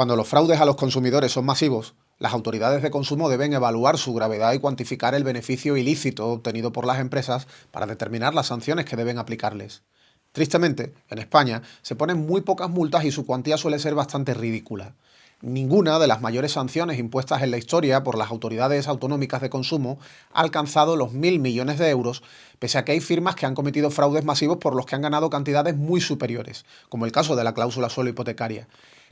Cuando los fraudes a los consumidores son masivos, las autoridades de consumo deben evaluar su gravedad y cuantificar el beneficio ilícito obtenido por las empresas para determinar las sanciones que deben aplicarles. Tristemente, en España se ponen muy pocas multas y su cuantía suele ser bastante ridícula. Ninguna de las mayores sanciones impuestas en la historia por las autoridades autonómicas de consumo ha alcanzado los 1.000 millones de euros, pese a que hay firmas que han cometido fraudes masivos por los que han ganado cantidades muy superiores, como el caso de la cláusula suelo hipotecaria.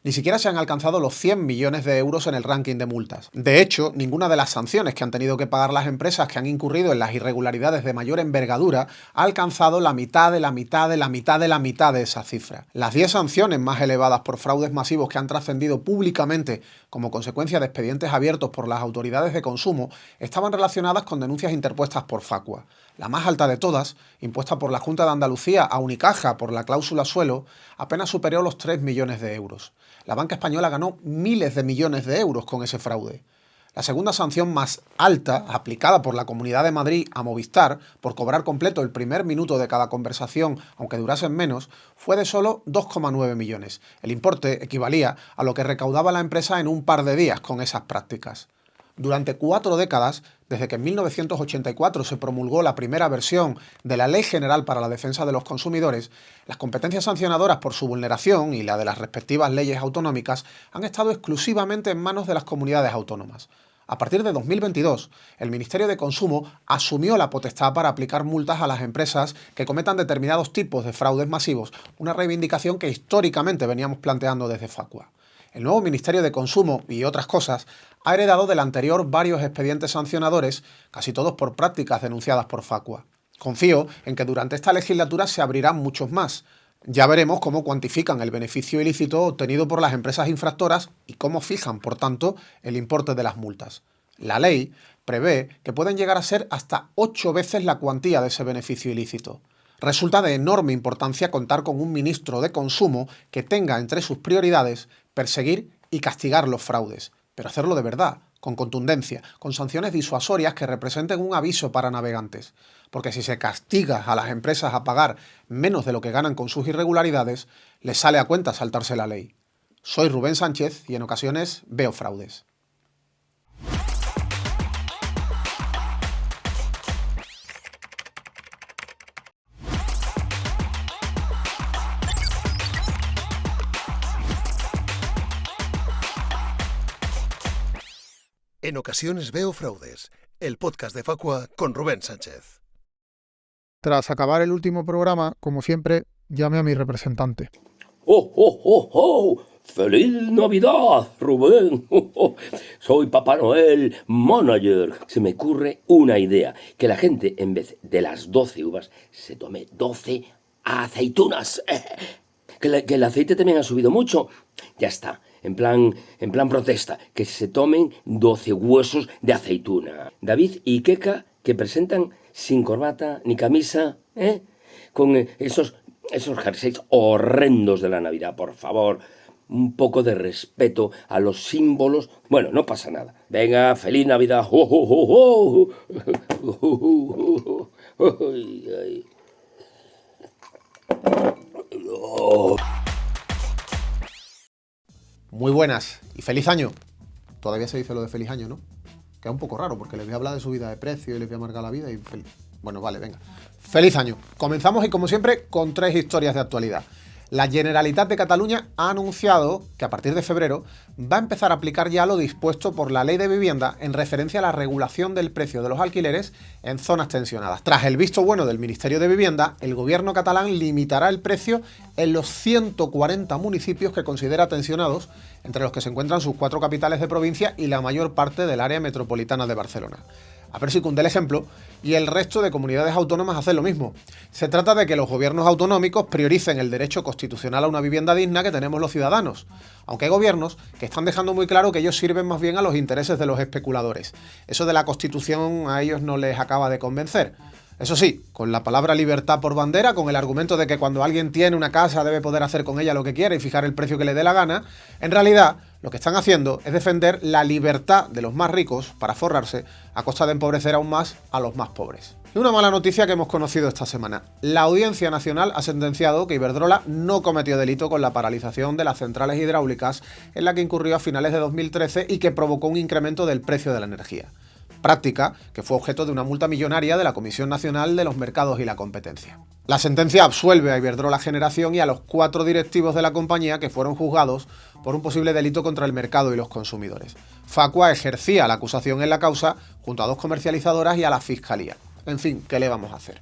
Ni siquiera se han alcanzado los 100 millones de euros en el ranking de multas. De hecho, ninguna de las sanciones que han tenido que pagar las empresas que han incurrido en las irregularidades de mayor envergadura ha alcanzado la mitad de la mitad de la mitad de la mitad de esa cifra. Las 10 sanciones más elevadas por fraudes masivos que han trascendido públicamente como consecuencia de expedientes abiertos por las autoridades de consumo estaban relacionadas con denuncias interpuestas por Facua. La más alta de todas, impuesta por la Junta de Andalucía a Unicaja por la cláusula suelo, apenas superó los 3 millones de euros. La banca española ganó miles de millones de euros con ese fraude. La segunda sanción más alta, aplicada por la Comunidad de Madrid a Movistar por cobrar completo el primer minuto de cada conversación, aunque durasen menos, fue de solo 2,9 millones. El importe equivalía a lo que recaudaba la empresa en un par de días con esas prácticas. Durante 4 décadas, desde que en 1984 se promulgó la primera versión de la Ley General para la Defensa de los Consumidores, las competencias sancionadoras por su vulneración y la de las respectivas leyes autonómicas han estado exclusivamente en manos de las comunidades autónomas. A partir de 2022, el Ministerio de Consumo asumió la potestad para aplicar multas a las empresas que cometan determinados tipos de fraudes masivos, una reivindicación que históricamente veníamos planteando desde Facua. El nuevo Ministerio de Consumo y otras cosas ha heredado del anterior varios expedientes sancionadores, casi todos por prácticas denunciadas por Facua. Confío en que durante esta legislatura se abrirán muchos más. Ya veremos cómo cuantifican el beneficio ilícito obtenido por las empresas infractoras y cómo fijan, por tanto, el importe de las multas. La ley prevé que pueden llegar a ser hasta 8 veces la cuantía de ese beneficio ilícito. Resulta de enorme importancia contar con un ministro de Consumo que tenga entre sus prioridades perseguir y castigar los fraudes, pero hacerlo de verdad, con contundencia, con sanciones disuasorias que representen un aviso para navegantes. Porque si se castiga a las empresas a pagar menos de lo que ganan con sus irregularidades, les sale a cuenta saltarse la ley. Soy Rubén Sánchez y en ocasiones veo fraudes. En ocasiones veo fraudes, el podcast de Facua con Rubén Sánchez. Tras acabar el último programa, como siempre, llamé a mi representante. ¡Oh, oh, oh, oh! ¡Feliz Navidad, Rubén! ¡Oh, oh! Soy Papá Noel Manager. Se me ocurre una idea, que la gente en vez de las 12 uvas se tome 12 aceitunas. Que el aceite también ha subido mucho. Ya está. En plan protesta, que se tomen 12 huesos de aceituna. David y Keka, que presentan sin corbata ni camisa, con esos jerseys horrendos de la Navidad, por favor. Un poco de respeto a los símbolos. Bueno, no pasa nada. Venga, feliz Navidad. ¡Oh, oh, oh, oh! ¡Oh! Muy buenas y feliz año. Todavía se dice lo de feliz año, ¿no? Queda un poco raro porque les voy a hablar de subida de precio y les voy a amargar la vida y feliz. Bueno, vale, venga. Feliz año. Comenzamos y como siempre con 3 historias de actualidad. La Generalitat de Cataluña ha anunciado que a partir de febrero va a empezar a aplicar ya lo dispuesto por la Ley de Vivienda en referencia a la regulación del precio de los alquileres en zonas tensionadas. Tras el visto bueno del Ministerio de Vivienda, el gobierno catalán limitará el precio en los 140 municipios que considera tensionados, entre los que se encuentran sus 4 capitales de provincia y la mayor parte del área metropolitana de Barcelona. A ver si cunde el ejemplo y el resto de comunidades autónomas hacen lo mismo. Se trata de que los gobiernos autonómicos prioricen el derecho constitucional a una vivienda digna que tenemos los ciudadanos, aunque hay gobiernos que están dejando muy claro que ellos sirven más bien a los intereses de los especuladores. Eso de la Constitución a ellos no les acaba de convencer. Eso sí, con la palabra libertad por bandera, con el argumento de que cuando alguien tiene una casa debe poder hacer con ella lo que quiera y fijar el precio que le dé la gana, en realidad lo que están haciendo es defender la libertad de los más ricos para forrarse a costa de empobrecer aún más a los más pobres. Y una mala noticia que hemos conocido esta semana. La Audiencia Nacional ha sentenciado que Iberdrola no cometió delito con la paralización de las centrales hidráulicas en la que incurrió a finales de 2013 y que provocó un incremento del precio de la energía. Práctica que fue objeto de una multa millonaria de la Comisión Nacional de los Mercados y la Competencia. La sentencia absuelve a Iberdrola Generación y a los 4 directivos de la compañía que fueron juzgados por un posible delito contra el mercado y los consumidores. Facua ejercía la acusación en la causa junto a 2 comercializadoras y a la Fiscalía. En fin, ¿qué le vamos a hacer?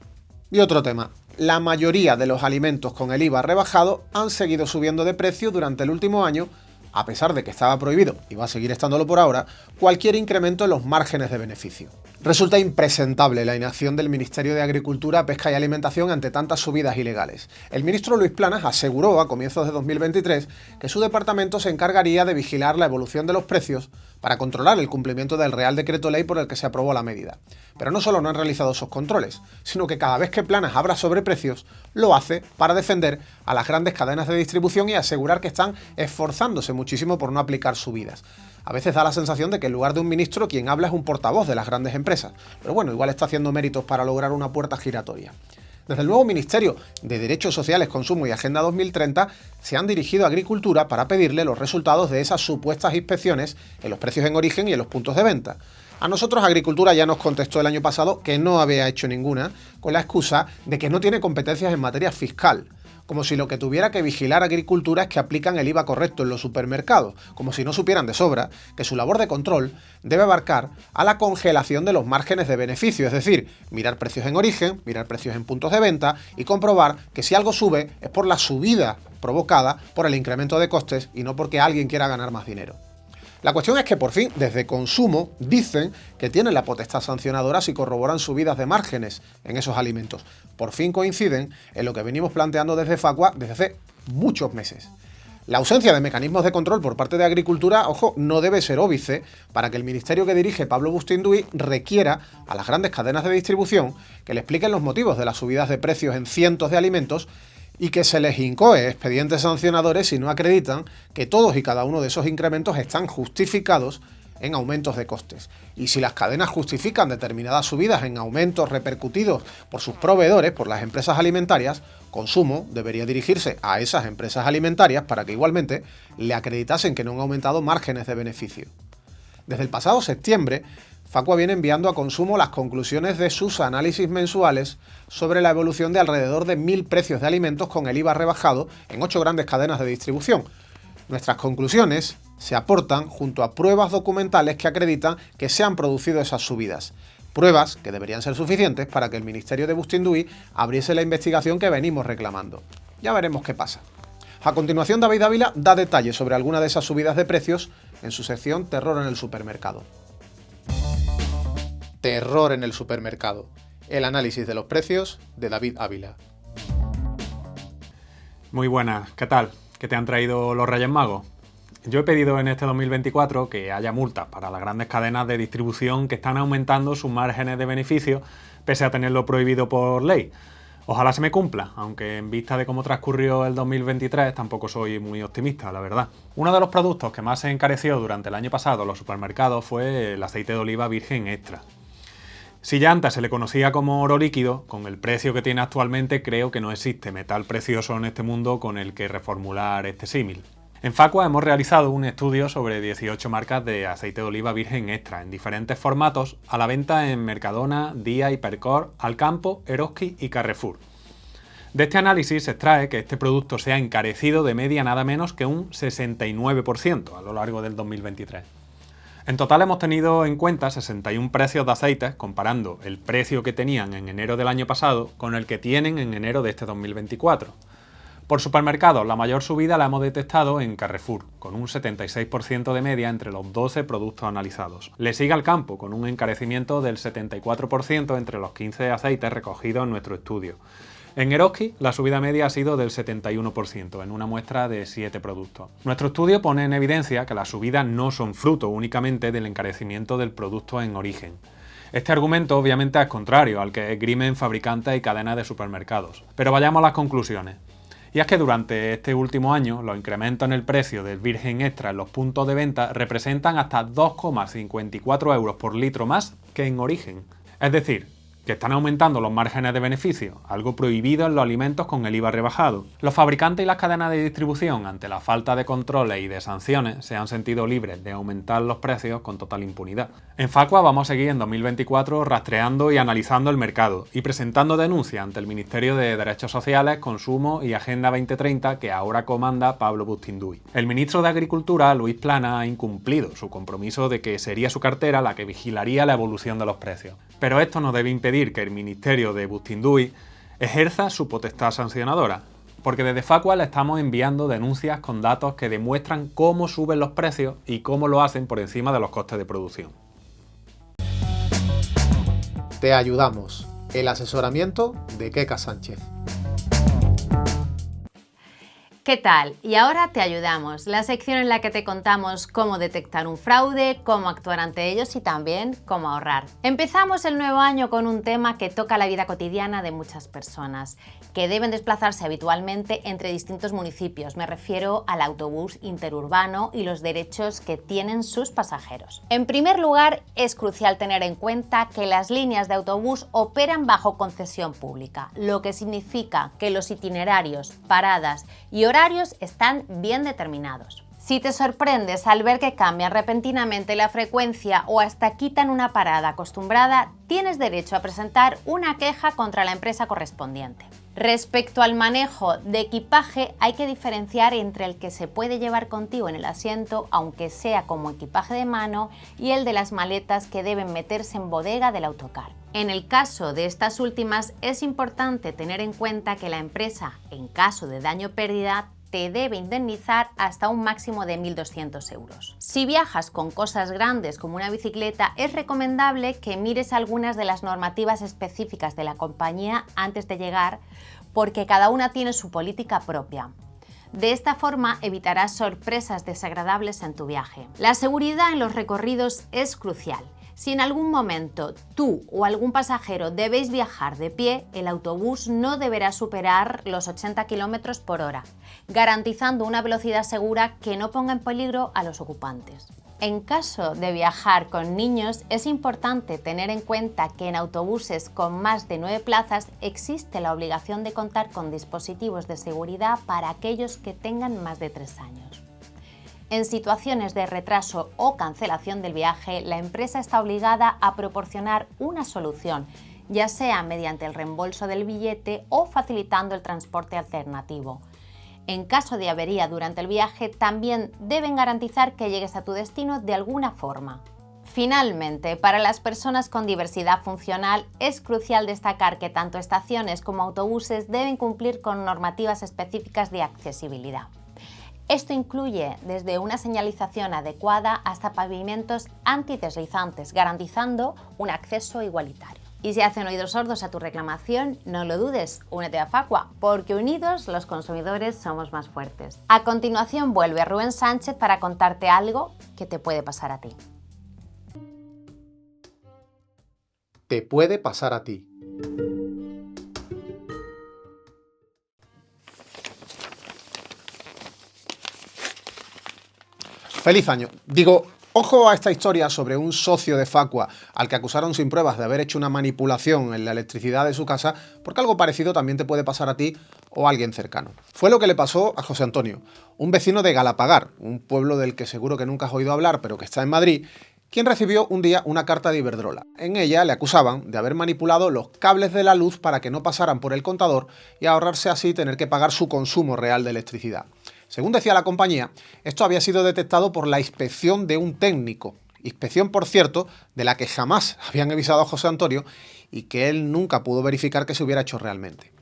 Y otro tema. La mayoría de los alimentos con el IVA rebajado han seguido subiendo de precio durante el último año, a pesar de que estaba prohibido, y va a seguir estándolo por ahora, cualquier incremento en los márgenes de beneficio. Resulta impresentable la inacción del Ministerio de Agricultura, Pesca y Alimentación ante tantas subidas ilegales. El ministro Luis Planas aseguró a comienzos de 2023 que su departamento se encargaría de vigilar la evolución de los precios para controlar el cumplimiento del Real Decreto Ley por el que se aprobó la medida. Pero no solo no han realizado esos controles, sino que cada vez que Planas habla sobre precios, lo hace para defender a las grandes cadenas de distribución y asegurar que están esforzándose muchísimo por no aplicar subidas. A veces da la sensación de que en lugar de un ministro quien habla es un portavoz de las grandes empresas, pero bueno, igual está haciendo méritos para lograr una puerta giratoria. Desde el nuevo Ministerio de Derechos Sociales, Consumo y Agenda 2030 se han dirigido a Agricultura para pedirle los resultados de esas supuestas inspecciones en los precios en origen y en los puntos de venta. A nosotros Agricultura ya nos contestó el año pasado que no había hecho ninguna, con la excusa de que no tiene competencias en materia fiscal. Como si lo que tuviera que vigilar Agricultura es que aplican el IVA correcto en los supermercados, como si no supieran de sobra que su labor de control debe abarcar a la congelación de los márgenes de beneficio, es decir, mirar precios en origen, mirar precios en puntos de venta y comprobar que si algo sube es por la subida provocada por el incremento de costes y no porque alguien quiera ganar más dinero. La cuestión es que por fin, desde Consumo, dicen que tienen la potestad sancionadora si corroboran subidas de márgenes en esos alimentos. Por fin coinciden en lo que venimos planteando desde Facua desde hace muchos meses. La ausencia de mecanismos de control por parte de Agricultura, ojo, no debe ser óbice para que el ministerio que dirige Pablo Bustinduy requiera a las grandes cadenas de distribución que le expliquen los motivos de las subidas de precios en cientos de alimentos y que se les incoe expedientes sancionadores si no acreditan que todos y cada uno de esos incrementos están justificados en aumentos de costes. Y si las cadenas justifican determinadas subidas en aumentos repercutidos por sus proveedores, por las empresas alimentarias, Consumo debería dirigirse a esas empresas alimentarias para que igualmente le acreditasen que no han aumentado márgenes de beneficio. Desde el pasado septiembre, Facua viene enviando a Consumo las conclusiones de sus análisis mensuales sobre la evolución de alrededor de 1.000 precios de alimentos con el IVA rebajado en 8 grandes cadenas de distribución. Nuestras conclusiones se aportan junto a pruebas documentales que acreditan que se han producido esas subidas. Pruebas que deberían ser suficientes para que el Ministerio de Bustinduy abriese la investigación que venimos reclamando. Ya veremos qué pasa. A continuación, David Ávila da detalles sobre alguna de esas subidas de precios en su sección Terror en el supermercado. Terror en el supermercado. El análisis de los precios de David Ávila. Muy buenas, ¿qué tal? ¿Qué te han traído los Reyes Magos? Yo he pedido en este 2024 que haya multas para las grandes cadenas de distribución que están aumentando sus márgenes de beneficio pese a tenerlo prohibido por ley. Ojalá se me cumpla, aunque en vista de cómo transcurrió el 2023 tampoco soy muy optimista, la verdad. Uno de los productos que más se encareció durante el año pasado en los supermercados fue el aceite de oliva virgen extra. Si ya antes se le conocía como oro líquido, con el precio que tiene actualmente creo que no existe metal precioso en este mundo con el que reformular este símil. En Facua hemos realizado un estudio sobre 18 marcas de aceite de oliva virgen extra en diferentes formatos a la venta en Mercadona, Día, Hipercor, Alcampo, Eroski y Carrefour. De este análisis se extrae que este producto se ha encarecido de media nada menos que un 69% a lo largo del 2023. En total hemos tenido en cuenta 61 precios de aceites comparando el precio que tenían en enero del año pasado con el que tienen en enero de este 2024. Por supermercados, la mayor subida la hemos detectado en Carrefour, con un 76% de media entre los 12 productos analizados. Le sigue Alcampo, con un encarecimiento del 74% entre los 15 aceites recogidos en nuestro estudio. En Eroski, la subida media ha sido del 71%, en una muestra de 7 productos. Nuestro estudio pone en evidencia que las subidas no son fruto únicamente del encarecimiento del producto en origen. Este argumento obviamente es contrario al que esgrimen fabricantes y cadenas de supermercados. Pero vayamos a las conclusiones. Y es que durante este último año, los incrementos en el precio del virgen extra en los puntos de venta representan hasta 2,54 euros por litro más que en origen. Es decir, que están aumentando los márgenes de beneficio, algo prohibido en los alimentos con el IVA rebajado. Los fabricantes y las cadenas de distribución, ante la falta de controles y de sanciones, se han sentido libres de aumentar los precios con total impunidad. En Facua vamos a seguir en 2024 rastreando y analizando el mercado y presentando denuncias ante el Ministerio de Derechos Sociales, Consumo y Agenda 2030 que ahora comanda Pablo Bustinduy. El ministro de Agricultura, Luis Plana, ha incumplido su compromiso de que sería su cartera la que vigilaría la evolución de los precios. Pero esto no debe impedir que el Ministerio de Bustinduy ejerza su potestad sancionadora, porque desde Facua le estamos enviando denuncias con datos que demuestran cómo suben los precios y cómo lo hacen por encima de los costes de producción. Te ayudamos. El asesoramiento de Keka Sánchez. ¿Qué tal? Y ahora te ayudamos, la sección en la que te contamos cómo detectar un fraude, cómo actuar ante ellos y también cómo ahorrar. Empezamos el nuevo año con un tema que toca la vida cotidiana de muchas personas, que deben desplazarse habitualmente entre distintos municipios. Me refiero al autobús interurbano y los derechos que tienen sus pasajeros. En primer lugar, es crucial tener en cuenta que las líneas de autobús operan bajo concesión pública, lo que significa que los itinerarios, paradas y horarios están bien determinados. Si te sorprendes al ver que cambian repentinamente la frecuencia o hasta quitan una parada acostumbrada, tienes derecho a presentar una queja contra la empresa correspondiente. Respecto al manejo de equipaje, hay que diferenciar entre el que se puede llevar contigo en el asiento, aunque sea como equipaje de mano, y el de las maletas que deben meterse en bodega del autocar. En el caso de estas últimas, es importante tener en cuenta que la empresa, en caso de daño o pérdida, te debe indemnizar hasta un máximo de 1.200 euros. Si viajas con cosas grandes como una bicicleta, es recomendable que mires algunas de las normativas específicas de la compañía antes de llegar, porque cada una tiene su política propia. De esta forma evitarás sorpresas desagradables en tu viaje. La seguridad en los recorridos es crucial. Si en algún momento tú o algún pasajero debéis viajar de pie, el autobús no deberá superar los 80 km por hora, garantizando una velocidad segura que no ponga en peligro a los ocupantes. En caso de viajar con niños, es importante tener en cuenta que en autobuses con más de 9 plazas existe la obligación de contar con dispositivos de seguridad para aquellos que tengan más de 3 años. En situaciones de retraso o cancelación del viaje, la empresa está obligada a proporcionar una solución, ya sea mediante el reembolso del billete o facilitando el transporte alternativo. En caso de avería durante el viaje, también deben garantizar que llegues a tu destino de alguna forma. Finalmente, para las personas con diversidad funcional, es crucial destacar que tanto estaciones como autobuses deben cumplir con normativas específicas de accesibilidad. Esto incluye desde una señalización adecuada hasta pavimentos antideslizantes, garantizando un acceso igualitario. Y si hacen oídos sordos a tu reclamación, no lo dudes, únete a Facua, porque unidos los consumidores somos más fuertes. A continuación vuelve Rubén Sánchez para contarte algo que te puede pasar a ti. Te puede pasar a ti. Feliz año. Digo, ojo a esta historia sobre un socio de Facua al que acusaron sin pruebas de haber hecho una manipulación en la electricidad de su casa, porque algo parecido también te puede pasar a ti o a alguien cercano. Fue lo que le pasó a José Antonio, un vecino de Galapagar, un pueblo del que seguro que nunca has oído hablar, pero que está en Madrid, quien recibió un día una carta de Iberdrola. En ella le acusaban de haber manipulado los cables de la luz para que no pasaran por el contador y ahorrarse así tener que pagar su consumo real de electricidad. Según decía la compañía, esto había sido detectado por la inspección de un técnico. Inspección, por cierto, de la que jamás habían avisado a José Antonio y que él nunca pudo verificar que se hubiera hecho realmente.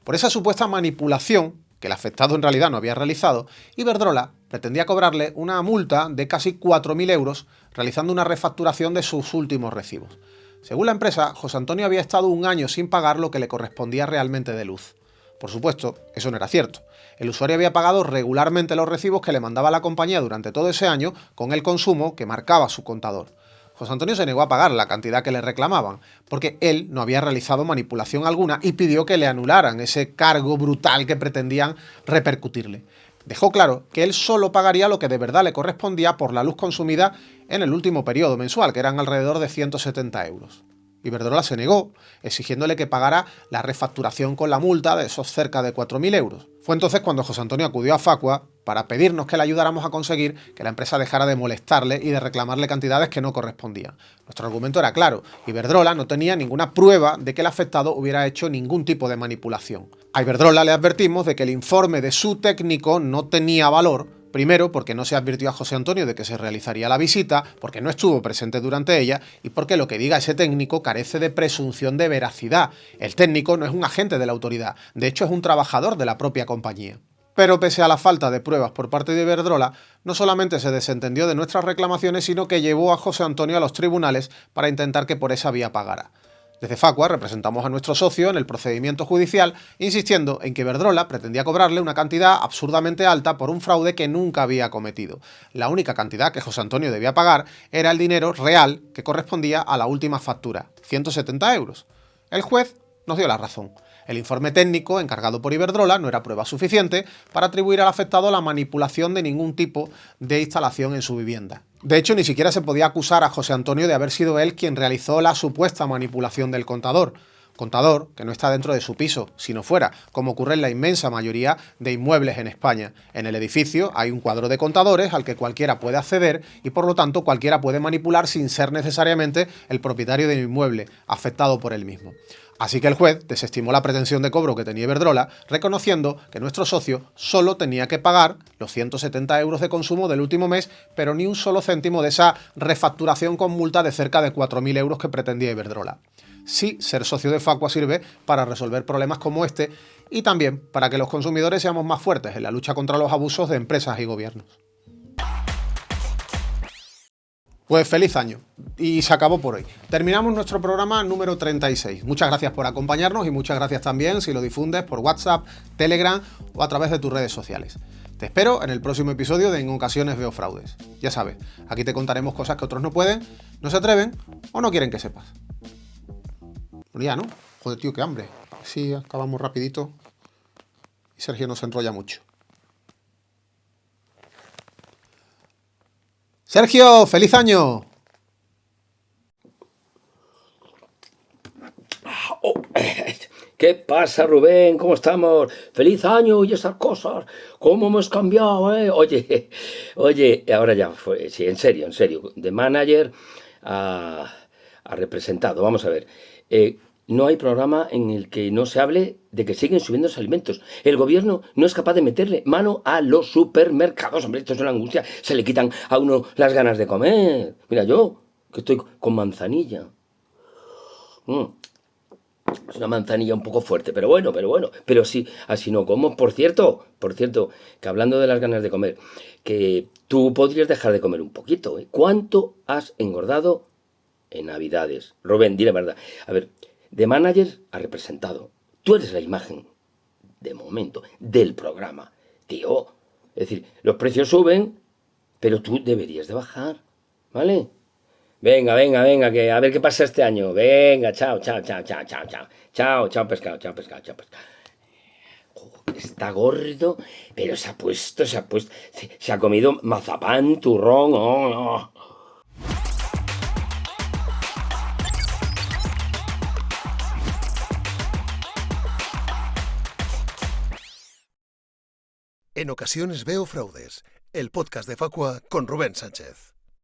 Por esa supuesta manipulación, que el afectado en realidad no había realizado, Iberdrola pretendía cobrarle una multa de casi 4.000 euros realizando una refacturación de sus últimos recibos. Según la empresa, José Antonio había estado un año sin pagar lo que le correspondía realmente de luz. Por supuesto, eso no era cierto. El usuario había pagado regularmente los recibos que le mandaba la compañía durante todo ese año con el consumo que marcaba su contador. José Antonio se negó a pagar la cantidad que le reclamaban, porque él no había realizado manipulación alguna y pidió que le anularan ese cargo brutal que pretendían repercutirle. Dejó claro que él solo pagaría lo que de verdad le correspondía por la luz consumida en el último periodo mensual, que eran alrededor de 170 euros. Iberdrola se negó, exigiéndole que pagara la refacturación con la multa de esos cerca de 4.000 euros. Fue entonces cuando José Antonio acudió a Facua para pedirnos que le ayudáramos a conseguir que la empresa dejara de molestarle y de reclamarle cantidades que no correspondían. Nuestro argumento era claro: Iberdrola no tenía ninguna prueba de que el afectado hubiera hecho ningún tipo de manipulación. A Iberdrola le advertimos de que el informe de su técnico no tenía valor. Primero, porque no se advirtió a José Antonio de que se realizaría la visita, porque no estuvo presente durante ella y porque lo que diga ese técnico carece de presunción de veracidad. El técnico no es un agente de la autoridad, de hecho es un trabajador de la propia compañía. Pero pese a la falta de pruebas por parte de Iberdrola, no solamente se desentendió de nuestras reclamaciones, sino que llevó a José Antonio a los tribunales para intentar que por esa vía pagara. Desde Facua representamos a nuestro socio en el procedimiento judicial, insistiendo en que Iberdrola pretendía cobrarle una cantidad absurdamente alta por un fraude que nunca había cometido. La única cantidad que José Antonio debía pagar era el dinero real que correspondía a la última factura, 170 euros. El juez nos dio la razón. El informe técnico encargado por Iberdrola no era prueba suficiente para atribuir al afectado la manipulación de ningún tipo de instalación en su vivienda. De hecho, ni siquiera se podía acusar a José Antonio de haber sido él quien realizó la supuesta manipulación del contador. Contador que no está dentro de su piso, sino fuera, como ocurre en la inmensa mayoría de inmuebles en España. En el edificio hay un cuadro de contadores al que cualquiera puede acceder y por lo tanto cualquiera puede manipular sin ser necesariamente el propietario del inmueble, afectado por él mismo. Así que el juez desestimó la pretensión de cobro que tenía Iberdrola, reconociendo que nuestro socio solo tenía que pagar los 170 euros de consumo del último mes, pero ni un solo céntimo de esa refacturación con multa de cerca de 4.000 euros que pretendía Iberdrola. Sí, ser socio de Facua sirve para resolver problemas como este y también para que los consumidores seamos más fuertes en la lucha contra los abusos de empresas y gobiernos. Pues feliz año. Y se acabó por hoy. Terminamos nuestro programa número 36. Muchas gracias por acompañarnos y muchas gracias también si lo difundes por WhatsApp, Telegram o a través de tus redes sociales. Te espero en el próximo episodio de En Ocasiones Veo Fraudes. Ya sabes, aquí te contaremos cosas que otros no pueden, no se atreven o no quieren que sepas. Bueno, ya, ¿no? Joder, tío, qué hambre. Sí, acabamos rapidito y Sergio nos enrolla mucho. Sergio, ¡feliz año! ¿Qué pasa, Rubén? ¿Cómo estamos? ¡Feliz año! Y esas cosas. ¿Cómo hemos cambiado, eh? Oye, ahora ya fue. Sí, en serio. De manager a representado. Vamos a ver. No hay programa en el que no se hable de que siguen subiendo los alimentos. El gobierno no es capaz de meterle mano a los supermercados. Hombre, esto es una angustia. Se le quitan a uno las ganas de comer. Mira, yo, que estoy con manzanilla. Es una manzanilla un poco fuerte, pero bueno. Pero sí, así no como. Por cierto, que hablando de las ganas de comer, que tú podrías dejar de comer un poquito, ¿eh? ¿Cuánto has engordado en Navidades? Rubén, di la verdad. A ver, de manager a representado. Tú eres la imagen, de momento, del programa. Tío, es decir, los precios suben, pero tú deberías de bajar, ¿vale? Venga, que a ver qué pasa este año. Venga, chao. Chao, pescado. Está gordo, pero se ha puesto. Se ha comido mazapán, turrón, oh. En Ocasiones Veo Fraudes, el podcast de Facua con Rubén Sánchez.